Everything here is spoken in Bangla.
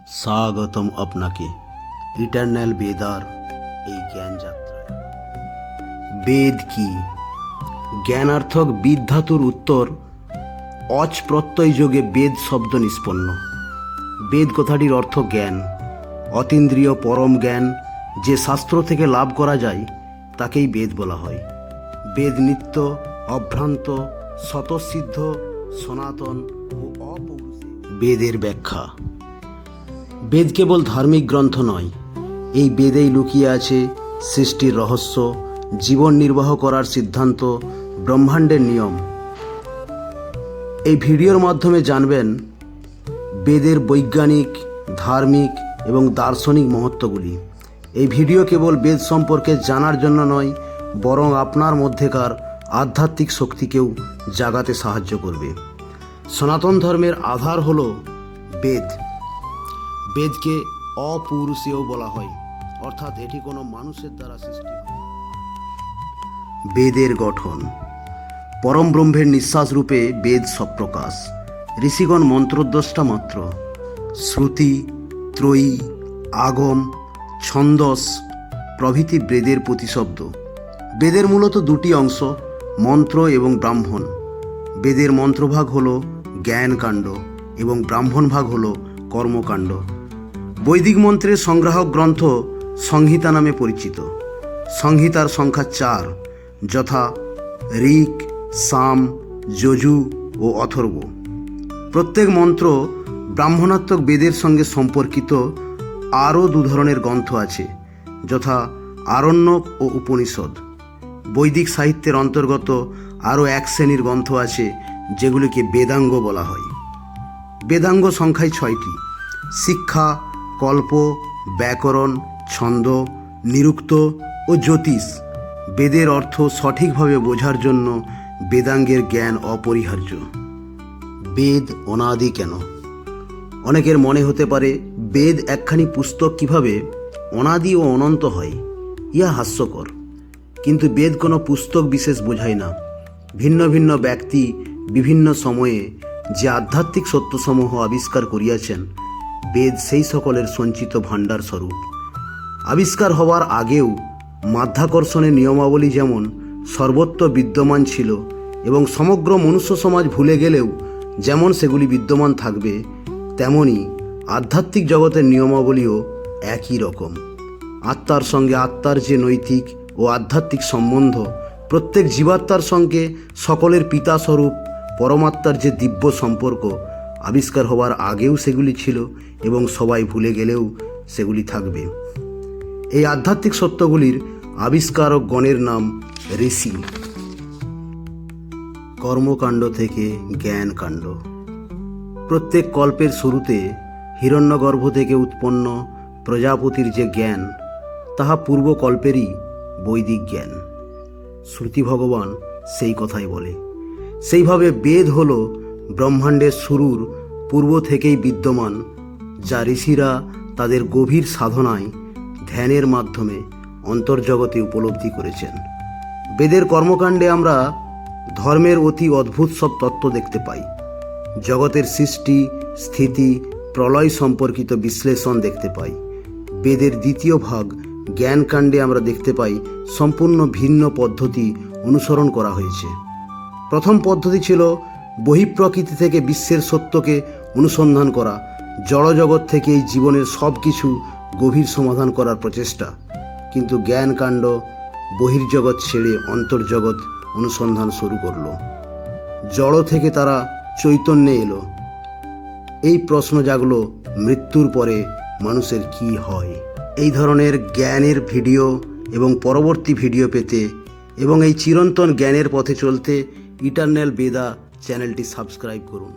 স্বাগতম আপনাকে ইটারনাল বেদার এই জ্ঞান যাত্রায়। বেদ কি? জ্ঞানার্থক বিদ ধাতুর উত্তর অচ প্রত্যয় যোগে বেদ শব্দ নিষ্পন্ন। বেদ কথাটির অর্থ জ্ঞান, অতীন্দ্রিয় পরম জ্ঞান যে শাস্ত্র থেকে লাভ করা যায় তাকেই বেদ বলা হয়। বেদ নিত্য, অভ্রান্ত, স্বতঃসিদ্ধ, সনাতন ও অপৌরুষে। বেদের ব্যাখ্যা। বেদ কেবল ধার্মিক গ্রন্থ নয়, এই বেদেই লুকিয়ে আছে সৃষ্টির রহস্য, জীবন নির্বাহ করার সিদ্ধান্ত, ব্রহ্মাণ্ডের নিয়ম। এই ভিডিওর মাধ্যমে জানবেন বেদের বৈজ্ঞানিক, ধার্মিক এবং দার্শনিক মহত্বগুলি। এই ভিডিও কেবল বেদ সম্পর্কে জানার জন্য নয়, বরং আপনার মধ্যেকার আধ্যাত্মিক শক্তিকেও জাগাতে সাহায্য করবে। সনাতন ধর্মের আধার হল বেদ। বেদকে অপৌরুষেয় বলা হয়, অর্থাৎ এটি কোনো মানুষের দ্বারা সৃষ্টি হয়। বেদের গঠন। পরম ব্রহ্মের নিঃশ্বাস রূপে বেদ সপ্রকাশ। ঋষিগণ মন্ত্রদ্রষ্টা মাত্র। শ্রুতি, ত্রয়ী, আগম, ছন্দস প্রভৃতি বেদের প্রতিশব্দ। বেদের মূলত দুটি অংশ, মন্ত্র এবং ব্রাহ্মণ। বেদের মন্ত্রভাগ হল জ্ঞানকাণ্ড এবং ব্রাহ্মণ ভাগ হল কর্মকাণ্ড। বৈদিক মন্ত্রের সংগ্রাহক গ্রন্থ সংহিতা নামে পরিচিত। সংহিতার সংখ্যা 4, যথা ঋক, সাম, যজু ও অথর্ব। প্রত্যেক মন্ত্র ব্রাহ্মণাত্মক বেদের সঙ্গে সম্পর্কিত। আরও 2 ধরনের গ্রন্থ আছে, যথা আরণ্যক ও উপনিষদ। বৈদিক সাহিত্যের অন্তর্গত আরও 1 শ্রেণীর গ্রন্থ আছে যেগুলিকে বেদাঙ্গ বলা হয়। বেদাঙ্গ সংখ্যায় 6টি: শিক্ষা, কল্প, ব্যাকরণ, ছন্দ, নিরুক্ত ও জ্যোতিষ। বেদের অর্থ সঠিকভাবে বোঝার জন্য বেদাঙ্গের জ্ঞান অপরিহার্য। বেদ অনাদি কেন? অনেকের মনে হতে পারে বেদ একখানি পুস্তক কিভাবে অনাদি ও অনন্ত হয়, ইহা হাস্যকর। কিন্তু বেদ কোনো পুস্তক বিশেষ বোঝায় না। ভিন্ন ভিন্ন ব্যক্তি বিভিন্ন সময়ে যে আধ্যাত্মিক সত্যসমূহ আবিষ্কার করিয়াছেন, বেদ সেই সকলের সঞ্চিত ভাণ্ডার স্বরূপ। আবিষ্কার হওয়ার আগেও মাধ্যাকর্ষণের নিয়মাবলী যেমন সর্বত্র বিদ্যমান ছিল এবং সমগ্র মনুষ্য সমাজ ভুলে গেলেও যেমন সেগুলি বিদ্যমান থাকবে, তেমনি আধ্যাত্মিক জগতের নিয়মাবলীও একই রকম। আত্মার সঙ্গে আত্মার যে নৈতিক ও আধ্যাত্মিক সম্বন্ধ, প্রত্যেক জীবাত্মার সঙ্গে সকলের পিতাস্বরূপ পরমাত্মার যে দিব্য সম্পর্ক, আবিষ্কার হওয়ার আগেও সেগুলি ছিল এবং সবাই ভুলে গেলেও সেগুলি থাকবে। এই আধ্যাত্মিক সত্যগুলির আবিষ্কারক গণের নাম ঋষি। কর্মকাণ্ড থেকে জ্ঞানকাণ্ড। প্রত্যেক কল্পের শুরুতে হিরণ্যগর্ভ থেকে উৎপন্ন প্রজাপতির যে জ্ঞান, তাহা পূর্বকল্পেরই বৈদিক জ্ঞান। শ্রুতি ভগবান সেই কথাই বলে। সেইভাবে বেদ হল ব্রহ্মাণ্ডের শুরুর পূর্ব থেকেই বিদ্যমান, যা ঋষিরা তাদের গভীর সাধনায় ধ্যানের মাধ্যমে অন্তর্জগতে উপলব্ধি করেছেন। বেদের কর্মকাণ্ডে আমরা ধর্মের অতি অদ্ভুত সব তত্ত্ব দেখতে পাই। জগতের সৃষ্টি, স্থিতি, প্রলয় সম্পর্কিত বিশ্লেষণ দেখতে পাই। বেদের দ্বিতীয় ভাগ জ্ঞানকাণ্ডে আমরা দেখতে পাই সম্পূর্ণ ভিন্ন পদ্ধতি অনুসরণ করা হয়েছে। প্রথম পদ্ধতি ছিল বহিঃপ্রকৃতি থেকে বিশ্বের সত্যকে অনুসন্ধান করা, জড়জগৎ থেকে এই জীবনের সব কিছু গভীর সমাধান করার প্রচেষ্টা। কিন্তু জ্ঞানকাণ্ড বহির্জগৎ ছেড়ে অন্তর্জগৎ অনুসন্ধান শুরু করল। জড় থেকে তারা চৈতন্যে এলো। এই প্রশ্ন জাগলো, মৃত্যুর পরে মানুষের কি হয়? এই ধরনের জ্ঞানের ভিডিও এবং পরবর্তী ভিডিও পেতে এবং এই চিরন্তন জ্ঞানের পথে চলতে ইটারনাল বেদা চ্যানেলটি সাবস্ক্রাইব করুন।